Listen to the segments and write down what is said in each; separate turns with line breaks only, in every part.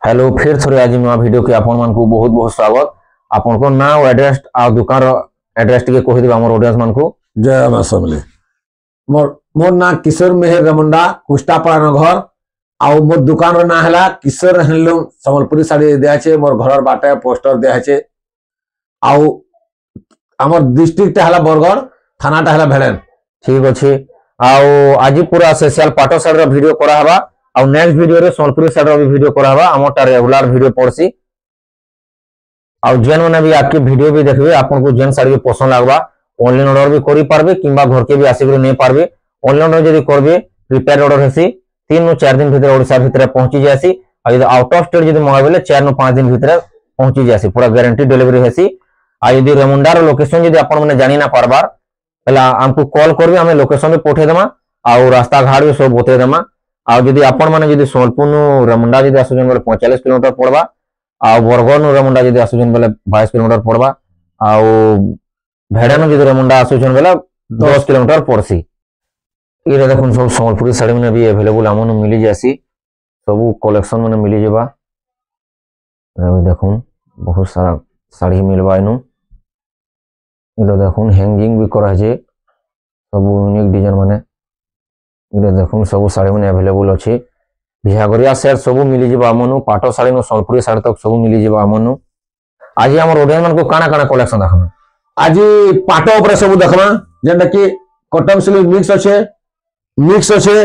Hello फिर थोड़े आज नुआ वीडियो के आपण मान को बहुत बहुत स्वागत। आपण को ना एड्रेस आ दुकान एड्रेस टिके कहि दिबा हमर ऑडियंस मान को।
जय मां समले मोर ना किशोर मेहर रमुंडा कुष्टापाड़ा घर आउ मोर दुकान रो ना हला किशोर हैंडलूम संबलपुरी साड़ी दिया छे। मोर घर बाटे पोस्टर दिया छे आउ हमर डिस्ट्रिक्ट हला बरगढ़ थाना टा हला भेड़न।
ठीक अछि आउ आज पूरा स्पेशल पाटो साड़ी रो वीडियो करा हबा आउ नेक्स्ट वीडियो रे संबलपुरी साड़ी रो भी वीडियो करा हबा। हमरटा रेगुलर वीडियो पड़सी आउ जेन माने भी आपके वीडियो भी देखबे आपन को जेन साड़ी पसंद लागबा ऑनलाइन ऑर्डर भी करि पारबे किंबा घर के भी आसी के नै पारबे। ऑनलाइन ऑर्डर जदी करबे प्रीपेड ऑर्डर हेसी 3 नु 4 दिन भीतर ओडिसा भीतर पहुंची जासी आ जदी आउट ऑफ स्टेट जदी मंगाबेले 4 नु 5 दिन भीतर पहुंची जासी। पूरा गारंटी डिलीवरी हेसी। आ यदि रेमुंडा रो लोकेशन जदी आपन माने जानि ना पारबार पहला हमको कॉल करबे हमें लोकेशन पे पठे देमा आउ रास्ता घाट भी सब बते देमा। आ जदी आपन माने जदी सोनपुर नु रेमुंडा जदी आसुजन बोले 45 किलोमीटर पड़बा आ बरगढ़ नु रेमुंडा जदी आसुजन बोले 22 किलोमीटर पड़बा आउ भेड़ा नु जदी रेमुंडा आसुजन बोले 10 किलोमीटर पड़सी। इरे देखुन सब संबलपुरी साड़ी में भी अवेलेबल हमन मिली जासी सब कलेक्शन में मिली जेबा। अभी देखुन बहुत सारा साड़ी मिलबा इनु। इरे देखुन हैंगिंग भी करा जे सब यूनिक डिजाइन माने। इरे देखुन सब साड़ी में अवेलेबल अछि। बिहागरिया सेट सब मिली जेबा हमन पाटो साड़ी नु संबलपुरी साड़ी तक सब मिली जेबा हमन। आज हमर ऑडियंस मन को काना काना कलेक्शन देखम
आज पाटो ऊपर सब देखमा जेंटा कि कॉटन सिल्क मिक्स अच्छे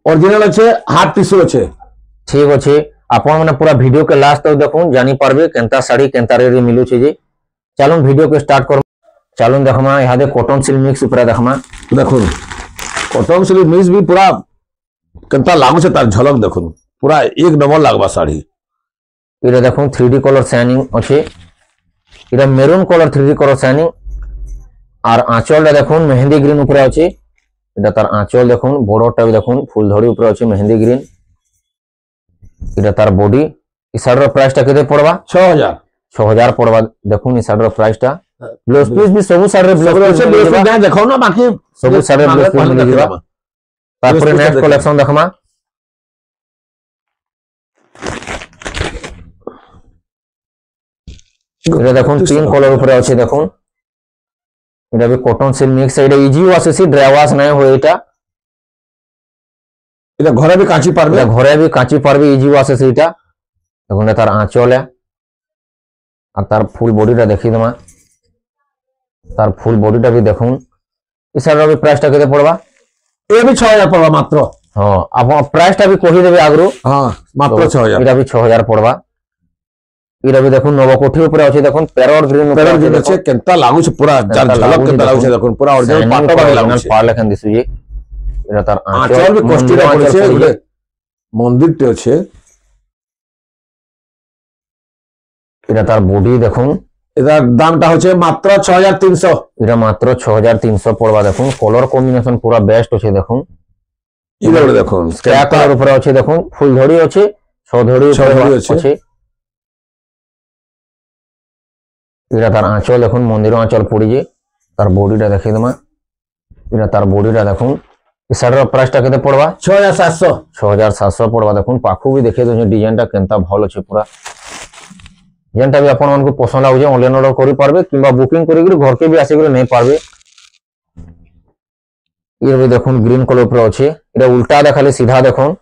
ओरिजिनल अच्छे हाफ टिश्यू अच्छे।
ठीक अच्छे आपण माने पूरा वीडियो के लास्ट तक देखुन जानी पारबे केनता साड़ी केनता रे मिलु छै जे। चलून वीडियो के स्टार्ट कर। चलून देखमा यहा दे कॉटन सिल्क मिक्स ऊपर देखमा।
देखुन कॉटन सिल्क मिक्स भी पूरा केनता लागु छै तार झलक देखुन पूरा एक नंबर लागबा साड़ी।
इरे देखुन 3D कलर शाइनिंग अच्छे। इरे maroon colour 3D colour shining और आंचल देखुन मेहंदी ग्रीन ऊपर अच्छे। इटा तार आंचल देखुन बॉर्डरटा भी देखुन फुल धड़ी ऊपर अच्छे मेहंदी ग्रीन। इटा तार बॉडी इ साड़ी रो प्राइस टा केते पड़बा 6000 पड़बा। देखुन इ साड़ी रो प्राइस टा ब्लाउज पीस भी सब साड़ी रे ब्लाउज पीस
देखौ ना बाकी
सब साड़ी रे ब्लाउज पीस मिल जेबा। तारपर नेक्स्ट कलेक्शन देखमा। इटा देखुन 3 कलर ऊपर अच्छे देखुन। इटा भी कॉटन सिल्क मिक्स इटा इजी वाश से ड्राई वाश नै होय। इटा
घरे भी काची पारबे
घरे भी काची पारबे इजी वाश से। इटा देखुन तार आंचल है और तार फुल बॉडीटा देखि दमा। तार फुल बॉडीटा भी देखुन इ सारा भी प्राइस टा केते पड़बा
ए भी 6000 पड़बा मात्र।
हां आप प्राइस टा भी कहि देबे आगरो।
हां मात्र 6000
इटा भी 6000 पड़बा। इरा भी देखुन नवकोठी ऊपर अछि देखुन पैरोट ग्रीन ऊपर
अछि केनता लागु छै पूरा झलक केनता लागु छै देखुन पूरा ओरिजिनल पाटो वाला लागु छै।
पार लेखन दिसु जे इरा तार
आंचल भी कष्टी रा पड़े छै गुटे मंदिर टे छै।
इरा तार बॉडी देखुन
इधर दाम टा होचे मात्र 6300।
इरा मात्र 6300 पड़बा। देखुन कलर कॉम्बिनेशन पूरा बेस्ट अछि देखुन।
इधर देखुन
क्या कलर ऊपर अछि देखुन फुल धड़ी अछि 6 धड़ी ऊपर अछि। इरा तार आंचल देखुन मंदिर आंचल पड़ी जे तार बॉडीटा देखि दमा। इरा तार बॉडीटा देखुन इ साड़ी रो प्राइस टा केते पड़बा 6700 पड़बा। देखुन पाखु भी देखे दो डिजाइन टा केनता भल छै पूरा। जेनटा भी आपन मन को पसंद लागो जे ऑनलाइन ऑर्डर करि पारबे किंबा बुकिंग करि के घर के भी आसी के नै पारबे। इरा भी देखुन ग्रीन कलर ऊपर अछि। इरा उल्टा देखाले सीधा देखुन।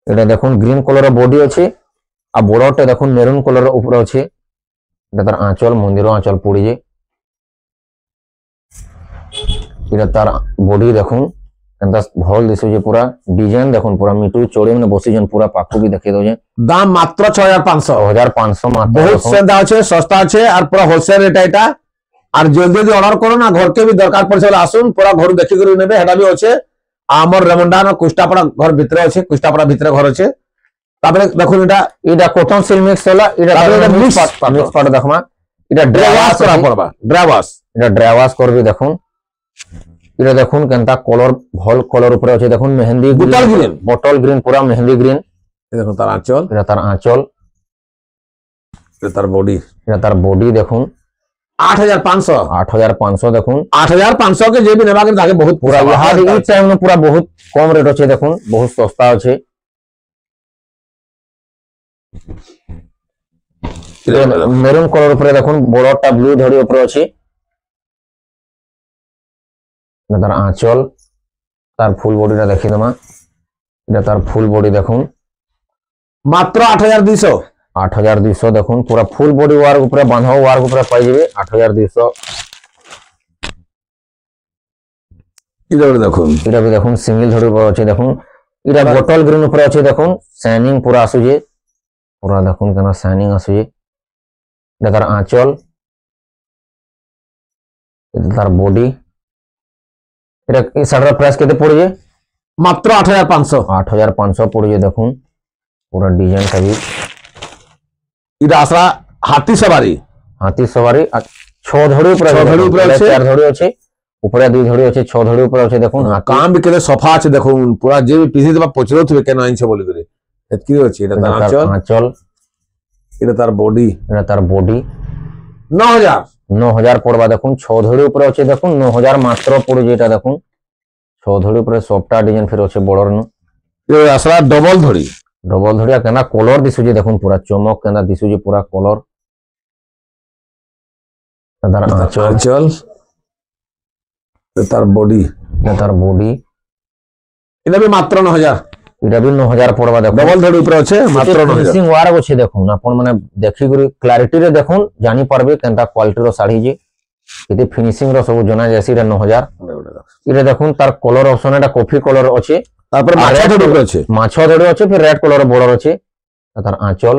इरा देखुन ग्रीन कलर बॉडी अछि आ बॉर्डर टे देखुन मेरून कलर ऊपर अछि। इटा तार आंचल मंदिर आंचल पड़ी जे। इटा तार बॉडी देखुन केनता भल दिसु जे पूरा डिजाइन देखुन पूरा मिटू चोड़ी में बसी जन पूरा पाखु भी देखे दो जे।
दाम मात्र 6500
मात्र
बहुत सस्ता আছে सस्ता আছে আর পুরা হোলসেল রেট এটা। আর জলদি জলদি অর্ডার করো না ঘর কে भी দরকার পড়ছে আসুন পুরা ঘর দেখি করে নেবে হেটা भी আছে। আমার রেমন্ডা না কুষ্টাপাড়া ঘর ভিতরে আছে কুষ্টাপাড়া ভিতরে ঘর আছে। তারপরে দেখুন এটা
কটন সিল্ক মিক্স হলা এটা মিক্স পাট দেখমা। এটা
ড্রাই ওয়াশ করা পড়বা ড্রাই ওয়াশ।
এটা ড্রাই ওয়াশ করবি দেখুন। এটা দেখুন কেনতা কলর ভল কলর উপরে আছে দেখুন মেহেন্দি বটল গ্রিন पूरा মেহেন্দি গ্রিন।
এই দেখুন তার আঁচল
এটা তার আঁচল।
এটা তার বডি
দেখুন
8500
8500 দেখুন
8500 के जे भी नेबा के ताके बहुत
पूरा यहाँ ई टाइम में पूरा बहुत कम रेट अच्छे देखुन बहुत सस्ता अच्छे मेरून कलर ऊपर देखुन बड़टा ब्लू धड़ी ऊपर अच्छे तार आंचल तार फुल बॉडी देखी दमा तार फुल बॉडी देखुन
मात्र 8200
8200 देखुन पूरा फुल बॉडी वार्क ऊपर बांधा वार्क ऊपर पाई जेबे 8200
इधर देखुन
इटा भी देखुन सिंगल धड़ी ऊपर अच्छे देखुन इटा बोतल ग्रीन ऊपर अच्छे देखुन शाइनिंग पूरा आसुजे पूरा देखुन केना शाइनिंग आसुजे इटा तार आंचल इटा तार बॉडी इटा ई साड़ीर प्राइस केते पड़िजे
मात्र 8500
8500 पड़िजे देखुन पूरा डिजाइन का भी
इधर आसरा हाथी सवारी 6 धड़ी ऊपर
6 धड़ी ऊपर
अच्छे
4 धड़ी अच्छे ऊपर 2 धड़ी अच्छे 6 धड़ी ऊपर अच्छे देखुन
काम भी केते सफा আছে দেখুন পুরা যে भी পিছি দেবা পচরো থবে কেন আইছে বলি করে এতকি আছে এটা তার
आंचल
এটা তার বডি
এটা তার বডি
9000
পড়বা দেখুন 6 ধড়ি উপরে আছে দেখুন 9000 মাত্র পড়ে যেটা দেখুন 6 ধড়ি উপরে সফটটা ডিজাইন ফের আছে বড়র নু
ये আসরা ডবল ধড়ি
কেনা কলর দিছুজি দেখুন পুরা চমক কেনা দিছুজি পুরা কলর তার
আঁচল তার বডি এটা भी মাত্র 9000
এটা भी 9000 পড়বা দেখুন
ডবল ধড়ি উপরে আছে মাত্র 9000
ফিনিশিং ওয়ার্ক আছে দেখুন আপন মানে দেখি গুরি ক্লারিটি রে দেখুন জানি পারবে কেনটা কোয়ালিটি র শাড়ি যে কেতে ফিনিশিং র সব জনা যাসি এটা 9000 এটা দেখুন তার কলর অপশন এটা কফি কলর আছে
তারপর মাছ ধড়ি উপরে আছে
ফির রেড কলর বর্ডার আছে তার আঁচল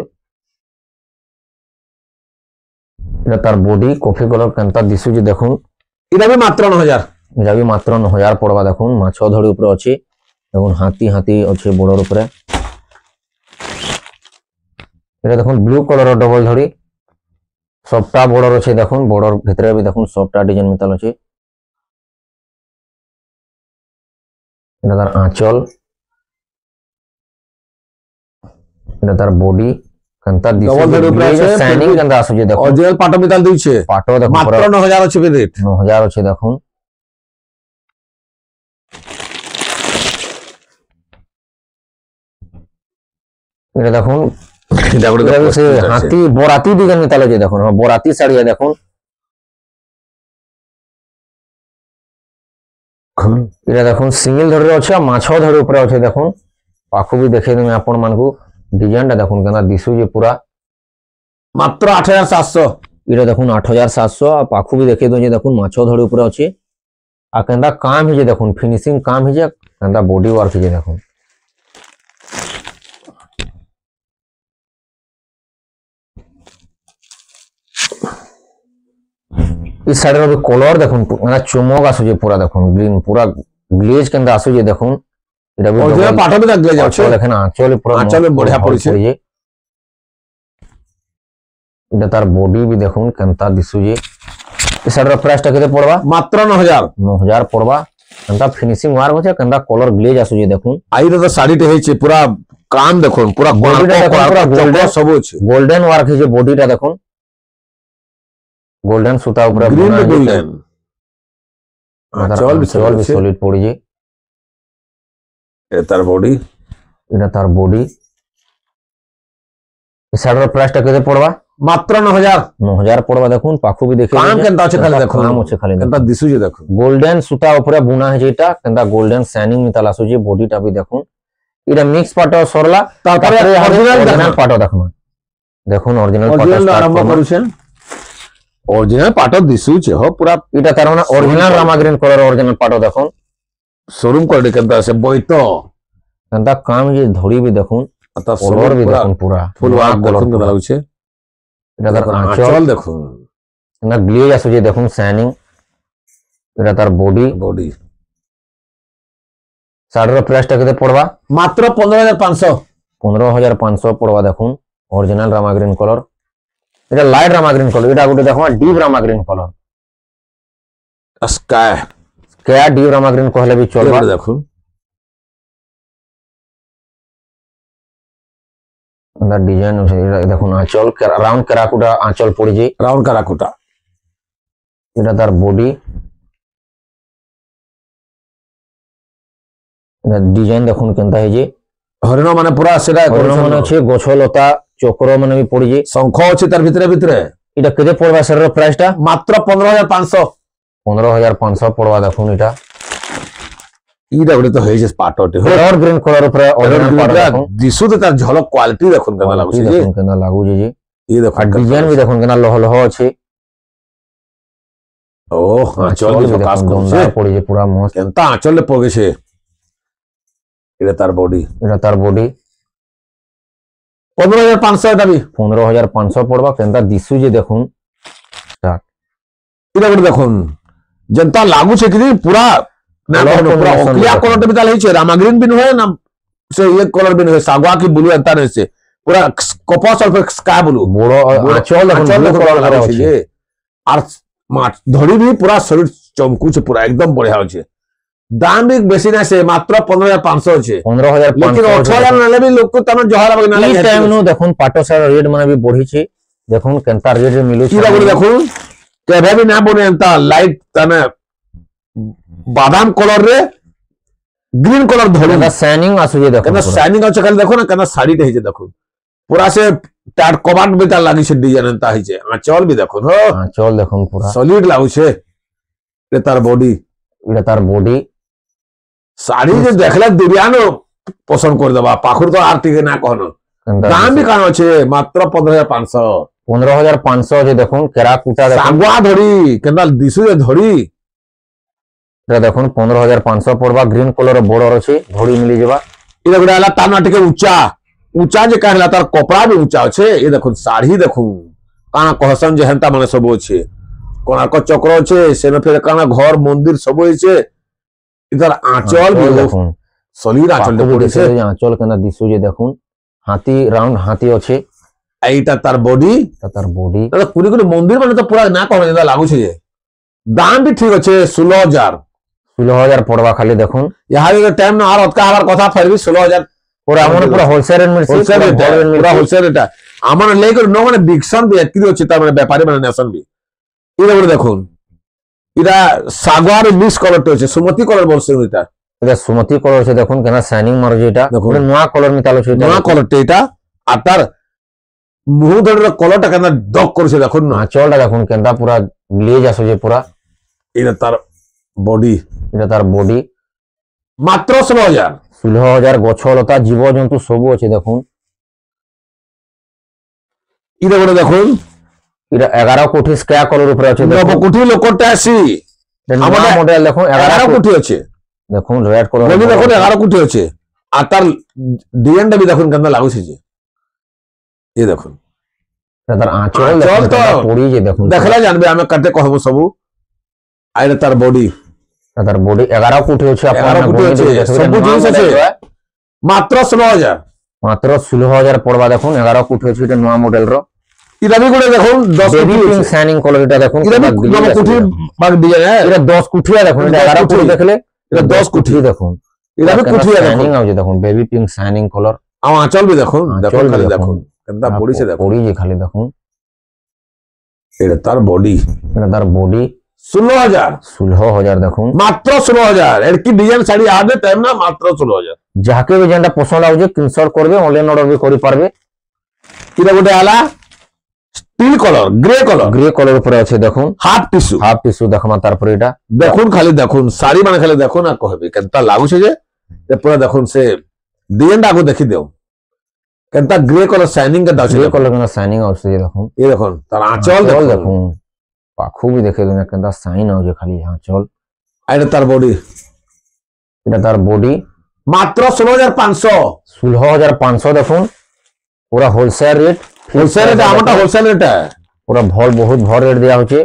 এটা তার বডি কফি কলর কেনটা দিছুজি দেখুন
এটা भी মাত্র 9000
এটা भी মাত্র 9000 পড়বা দেখুন মাছ ধড়ি উপরে আছে দেখুন হাতি আছে বড়র উপরে এটা দেখুন ব্লু কলর ডবল ধড়ি সবটা বর্ডর আছে দেখুন বর্ডর ভিতরে भी দেখুন সবটা ডিজাইন মেটাল আছে এটা তার আঁচল এটা তার বডি কান্তা
ডবল ধড়ি উপরে আছে
শাইনিং কান্তা আসুছে দেখুন
অরিজিনাল পাটো মেটাল দিছে
পাটো দেখুন
মাত্র 9000 আছে রেট
9000 আছে দেখুন এটা দেখুন হাতি বরাতি ডিজাইন মেটাল আছে দেখুন বরাতি শাড়ি দেখুন এটা দেখুন সিঙ্গেল ধড়ি আছে মাছ ধড়ি উপরে আছে দেখুন পাখু भी দেখে দেবে আপন মানকু ডিজাইনটা দেখুন কেনা দিছু যে পুরা
মাত্র 8700
এটা দেখুন 8700 আর পাখু भी দেখে দেবে দেখুন মাছ ধড়ি উপরে আছে আর কেনটা কাম হিজে দেখুন ফিনিশিং কাম হিজে কেনটা বডি ওয়ার্ক হিজে দেখুন इस साइड में कलर देखुन ना चमक आसुजे पूरा देखुन ग्रीन पूरा ग्लेज केंदा आसुजे देखुन এটা भी
অরিজিনাল পাটো মেটাল গ্লেজ আছে
দেখেন আঁচলে পুরো
আঁচলে বঢ়িয়া পড়ছে
এটা তার বডি भी দেখুন কেনতা দিছুजे এই সাইডর প্রাইসটা কেতে পড়বা
মাত্র 9000
পড়বা কেনতা ফিনিশিং ওয়ার্ক আছে কেনতা কলর গ্লেজ আসুजे দেখুন
আইরা তো শাড়িতে হইছে পুরা কাম দেখুন পুরা
বডিটা দেখুন পুরা গোল্ডেন
সব আছে
গোল্ডেন ওয়ার্ক হইছে বডিটা দেখুন গোল্ডেন সুতা উপরে
গ্রিন গোল্ডেন
চল भी সলিড পড়িছে
তার বডি
এটা তার বডি এই শাড়ির প্রাইসটা কেতে পড়বা
মাত্র 9000
পড়বা দেখুন পাখু भी দেখে
কাম কেনটা আছে খালি দেখুন
কাম আছে খালি
কেনটা দিছুজি দেখুন
গোল্ডেন সুতা উপরে বুনা হয়েছে এটা কেনটা গোল্ডেন শাইনিং মেটাল আসুছে বডিটা भी দেখুন এটা মিক্স পাটো সরলা
তারপরে
অরিজিনাল পাটো দেখুন দেখুন অরিজিনাল পাটো
আরম্ভ করছেন অরিজিনাল পাটো দিছুছে हो पूरा
এটা তার মানে অরিজিনাল রামাগ্রিন কলর অরিজিনাল পাটো দেখুন
শোরুম কোয়ালিটি কেনটা আছে বইতো
কেনটা কাম যে ধড়ি भी দেখুন
আতা
কলর भी দেখুন পুরা
ফুল ওয়ার্ক দেখুন কেমন লাগছে
এটা তার
আঁচল দেখুন
না গ্লেজ আসুছে দেখুন শাইনিং এটা তার বডি শাড়ির প্রাইসটা কেতে পড়বা
মাত্র
15500 পড়বা দেখুন অরিজিনাল রামাগ্রিন কলর এটা লাইট রামাগ্রিন কলর এটা গোটে দেখো ডিপ রামাগ্রিন কলর
স্কাই
ডিপ রামাগ্রিন कहले भी চলবা
দেখুন
अंदर डिजाइन देखुन आंचल राउंड कराकुटा आंचल पड़ी
राउंड कराकुटा
এটা তার বডি, এটা ডিজাইন দেখুন কেনতা হয়েছে,
হরিণ মানে পুরা সেটা
হরিণ মানে আছে, গছ লতা চক্র মানে বি পড়িছে,
শঙ্খ আছে তার ভিতরে ভিতরে।
এটা কেতে পড়বা স্যার প্রাইসটা?
মাত্র 15,500।
15,500 পড়বা দেখুন। এটা
এইটা ওটা তো হয়েছে পাটটি
অর গ্রিন কালার উপরে
দিশুতে তার ঝলক কোয়ালিটি দেখুন কেমন লাগুছে যে,
দেখুন কেনা লাগুছে যে,
এই দেখুন
আর ডিজাইন বি দেখুন কেনা লহ লহ আছে।
ও আঁচল
বি
কিছু কাজ
দেখুন
করছে,
দমদার পড়িছে পুরা মস্ত।
কেনতা আঁচলে পড়েছে। এটা তার বডি,
এটা তার বডি,
15,500 এটা বি।
15,500 পড়বা কেনতা দিশু যে দেখুন।
এটা করে দেখুন যেনতা লাগুছে কি পুরা না
Colour
পুরা
combination
অক্লিয়া
দেখুন।
কলরটা বিতাল হইছে, রামা গ্রিন বিন হয় না সে ইয়ে কলর বিন হয়, সাগওয়া কি ব্লু এন্তা রয়েছে পুরা কপাস আর স্কাই ব্লু।
বড় আঁচল দেখুন blue colour করে আছে।
আর ধরি বি পুরা শরীর চমকুছে, পুরা একদম বঢ়িয়া আছে। দাম বি বেশি না, সে মাত্র 15,500 আছে।
15,500
লেকিন 18,000 নালে বি লোক তার জহর হবে না।
এই টাইম নো দেখুন পাটো সার রেট মানে বি বঢ়িছে, দেখুন কেনতা রেট রে মিলুছে।
কি করে দেখুন কেবে বি না বনে এন্তা লাইট তানে বাদাম কলর রে গ্রিন কলর ধরি
কেনতা শাইনিং আসুছে দেখুন
কেন
পুরা।
শাইনিং আছে খালি দেখুন, কেন শাড়িটা হইছে দেখুন পুরা সে তার কবাট বি তার লাগিছে ডিজাইন এন্তা হইছে। আঁচল বি দেখুন হো
আঁচল দেখুন পুরা,
সলিড লাগুছে। এ তার বডি,
এটা তার বডি।
শাড়ি যে দেখলে দুরিয়ানো পছন্দ করে দেবা, পাখুর তো আর টিকে না কখনো। দাম বি কান আছে মাত্র 15,500।
15,500 আছে দেখুন। কেরা কুটা দেখুন,
সাগুয়া ধরি কেন দিশু যে ধরি
এটা দেখুন 15,500 পড়বা। গ্রিন কলর বর্ডর আছে, ধড়ি মিলি যাবা।
এটা গোটা হলা তার না টিকে উঁচা উঁচা যে কাহিলা তার কপড়া বি উঁচা আছে। এ দেখুন শাড়ি দেখুন কানা কহসন যে হেনতা মানে সব আছে, কোনার্ক চক্র আছে, সেনে ফের কানা ঘর মন্দির সব হয়েছে। এটার আঁচল বি
দেখুন,
সলিড আঁচল পড়েছে।
আঁচল কেনা দিশু যে দেখুন, হাতি রাউন্ড হাতি আছে।
এইটা তার বডি,
এটা তার বডি।
কুড়ি কুড়ি মন্দির মানে তো পুরা না কমে যেটা লাগুছে যে। দাম বি ঠিক আছে 16,000।
16,000 পড়বা খালি দেখুন।
यहाँ जो टाइम ना और उसका हमारा कथा फिर भी 16,000
পুরা আমার পুরা হোলসেল রেট মিলছে,
হোলসেল রেট,
পুরা বড় রেট
পুরা
মিলছে।
হোলসেল রেট আমার লেগে নো মানে বিকশন বি একটি হচ্ছে তার মানে ব্যাপারী মানে নেশন বি। এটা বলে দেখুন এটা সাগওয়ার মিক্স কলরটা হচ্ছে সুমতি কলর বলছে এটা।
এটা সুমতি কলর আছে দেখুন কেনা শাইনিং মারছে। এটা
দেখুন।
পুরা নয়া কলর মিতালো আছে।
নয়া কলরটা এটা আর তার মুহ ধরে কলরটা কেন ডক করেছে দেখুন না।
আঁচলটা দেখুন কেনতা পুরা গ্লেজ আসছে পুরা।
এটা তার বডি,
এটা তার বডি।
মাত্র 16,000।
16,000 গছ লতা জীবজন্তু সবু আছে দেখুন।
এটা বলে দেখুন
এটা 11 কোটি স্কয়ার কলর উপরে আছে দেখুন।
নবকুঠি লোকটা আসি
আমাদের মডেল দেখুন
11
11
কোটি আছে।
দেখুন রেড কলর
বডি দেখুন 11 কোটি আছে। আর তার ডিজাইনটা বি দেখুন কেন লাগুছে যে। এই দেখুন
তার আঁচল
আঁচল
দেখুন
তো
কেনতা পড়ি যে দেখুন।
দেখলে জানবে আমি কাটে কহব সবু। আর তার বডি,
তার বডি 11 কোটি আছে।
11 কোটি আছে, সবু জিনিস আছে। মাত্র 16,000।
মাত্র 16,000 পড়বা দেখুন। 11 কোটি আছে। এটা নয়া মডেল র
এটা বি করে দেখুন 10
বেবি
কোটি
পিঙ্ক
আছে।
Shining colour. এটা দেখুন
এটা বি
কেনতা glazed আছে
কোটি
দেখুন।
বাগ ডিজাইন
এটা 10 কোটিয়া দেখুন। এটা 11 কোটি দেখলে
এটা 10 কোটি।
দেখুন।
এটা বি কোটি দেখুন।
শাইনিং আছে দেখুন, বেবি পিঙ্ক শাইনিং কলর।
আমার আঁচল বি দেখুন, দেখুন
আঁচল
খালি
বি
দেখুন কেনটা পড়িছে দেখুন।
পড়ি যে খালি দেখুন।
এটা তার বডি,
এটা তার বডি।
16,000।
16,000 দেখুন।
মাত্র 16,000। এর কি ডিজাইন শাড়ি আদে টাইম না মাত্র 16,000।
যাকে বি যেটা পছন্দ হচ্ছে স্ক্রিনশট করবে, অনলাইন অর্ডার বি করি পারবে।
এটা গোটে আলা steel colour, grey colour,
grey colour উপরে আছে দেখুন।
Half tissue.
হাফ টিস্যু দেখামা তারপরে এটা
দেখুন খালি দেখুন শাড়ি মানে খালি দেখুন আর কহবে কেনতা লাগুছে যে। পুরা দেখুন সে ডিজাইনটা আগু দেখি দেও কেনতা গ্রে কলর শাইনিং কে দাও।
গ্রে কলর কেনা শাইনিং আছে যে দেখুন।
এই দেখুন তার আঁচল দেখুন।
দেখুন পাখু বি দেখে দিন কেনতা শাইন আছে খালি আঁচল।
আর এটা তার বডি,
এটা তার বডি।
মাত্র 16,500।
16,500 দেখুন। পুরা হোলসেল রেট।
হোলসেল রেট আমারটা হোলসেল রেট।
পুরা ভল বহুত ভল রেট দেওয়া হচ্ছে।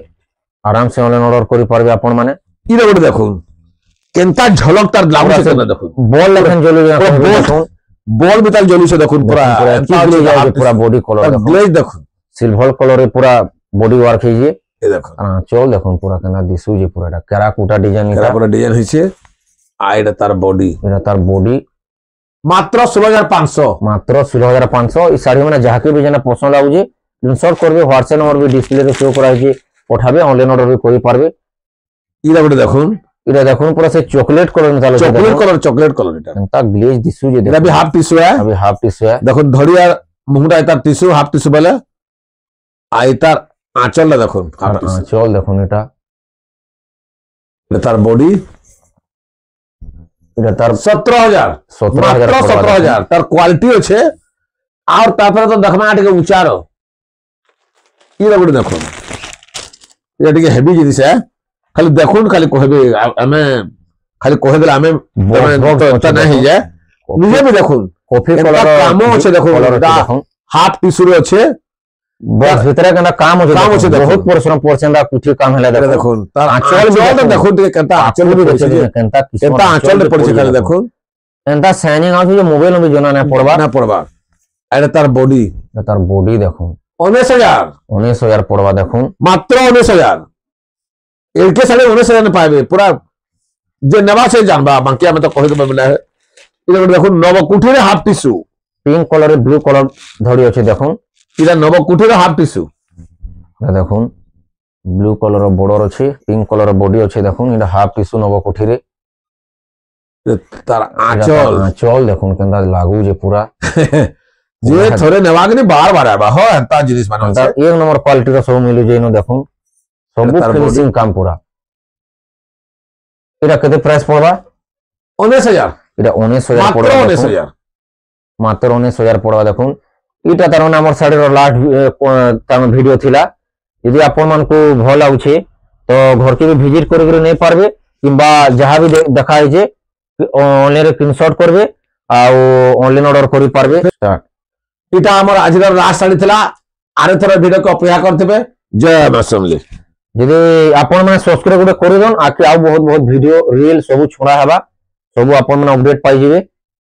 আরামসে অনলাইন অর্ডার করি পারবে আপন মানে।
এটা গোটে দেখুন কেনতা ঝলক তার লাগুছে কেন দেখুন।
বল লেখেন জ্বলি
বল
দেখুন।
বল বি তার জ্বলিছে দেখুন পুরা
পুরা বডি কলর দেখুন।
গ্লেজ দেখুন।
সিলভার কলরে পুরা বডি ওয়ার্ক হয়েছে।
এই দেখুন
আর আঁচল দেখুন পুরা কেনা দিশু যে পুরা এটা কেরাকুটা ডিজাইন।
এরা পুরা ডিজাইন হয়েছে। আর এটা তার বডি,
এটা তার বডি।
মাত্র 16,500।
মাত্র 16,500। এই শাড়ি মানে যাকে বি যেন পছন্দ লাগুছে স্ক্রিনশট করবে। হোয়াটসঅ্যাপ নম্বর বি ডিসপ্লে রে শো করা হয়েছে। পঠাবে অনলাইন অর্ডর ବି କରିପାରିବେ
ইটা গোটে দেখুন
এটা দেখুন পুরা সে চকলেট কলর মিতাল
চকলেট কলর এটা
তা গ্লেজ দিসু যে
এটা বি হাফ টিস্যু है
अभी हाफ टिश्यू है
দেখুন ধরিয়া মুহটা এটার টিস্যু হাফ টিস্যু বলে আর এটার আঁচলটা দেখুন হাফ টিস্যু
চল দেখুন এটা
তার বডি
এটা তার
17,000
17,000
মাত্র 17,000 তার কোয়ালিটি আছে আর তারপরে তো দেখমা টিকে উচ্চার ইটা গোটে দেখুন এটা টিকে হেভি জিনিস है খালি দেখুন খালি কহবে আমি খালি কহে দিলে আমি এটা না হয়ে যায় নিজে भी দেখুন
কফি
এটা
কলর
কামও আছে দেখুন এটা হাফ টিস্যু আছে
বস ভিতরে কেন কাম আছে
কাম আছে দেখুন।
বহুত পরিশ্রম পড়ছেন দা কুঠি কাম হেলা
এটা
দেখুন
দেখুন তার
আঁচল
আঁচলটা
भी দেখুন।
দেখুন টিকে কেনটা আঁচল भी পড়ছে যে
কেনতা
কেনটা আঁচলটা পড়ছে খালি দেখুন
এন্তা শাইনিং আছে যে মোবাইল भी জনা না পড়বা
না পড়বা এটা তার বডি
তার বডি দেখুন
19,000
19,000 পড়বা দেখুন
মাত্র 19,000 এরকে সাড়ে 19,000 পাইবে পুরা যে নেবা সে জানবা বাকি আমি তো কই দেব বলে এটা গোটে দেখুন নবকুঠিরে হাফ টিস্যু
পিঙ্ক কলরে ব্লু কলর ধরি আছে দেখুন
এটা নবকুঠিরে হাফ টিস্যু
এটা দেখুন ব্লু কলর বর্ডর আছে পিঙ্ক কলর বডি আছে দেখুন এটা হাফ টিস্যু নব কোঠিরে
তার আঁচল
আঁচল দেখুন কেনতা লাগু যে পুরা
যে থরে নেবা কিন্তু বার বার আবা হ এতা জিনিস মানে
তার এক নম্বর কোয়ালিটির সব মিলু যেন দেখুন সব
এটা তার
ফিনিশিং কাম পুরা এটা কত প্রাইস পড়বা
19,000
এটা 19,000
মাত্র
পড়বা দেখুন।
19,000
মাত্র 19,000 পড়বা দেখুন এটা তার মানে আমার শাড়ির লাস্ট তার ভিডিও থিলা যদি আপন মানকু ভাল লাগুছে তো ঘরকে भी ভিজিট করে করে নেই পারবে কিংবা যাহা भी দেখা হইছে অনলাইন স্ক্রিনশট করবে আর অনলাইন অর্ডর করি পারবে
এটা আমার আজকের লাস্ট শাড়ি ଥିଲା আরে থর ভিডিওকে অপেক্ষা করতেবে জয় মা সমলি
যদি আপন মানে সবস্ক্রাইব করে দন আকে আউ বহুত বহুত ভিডিও রিল সবু ছড়া হবা সবু আপন মানে আপডেট পাই যাবে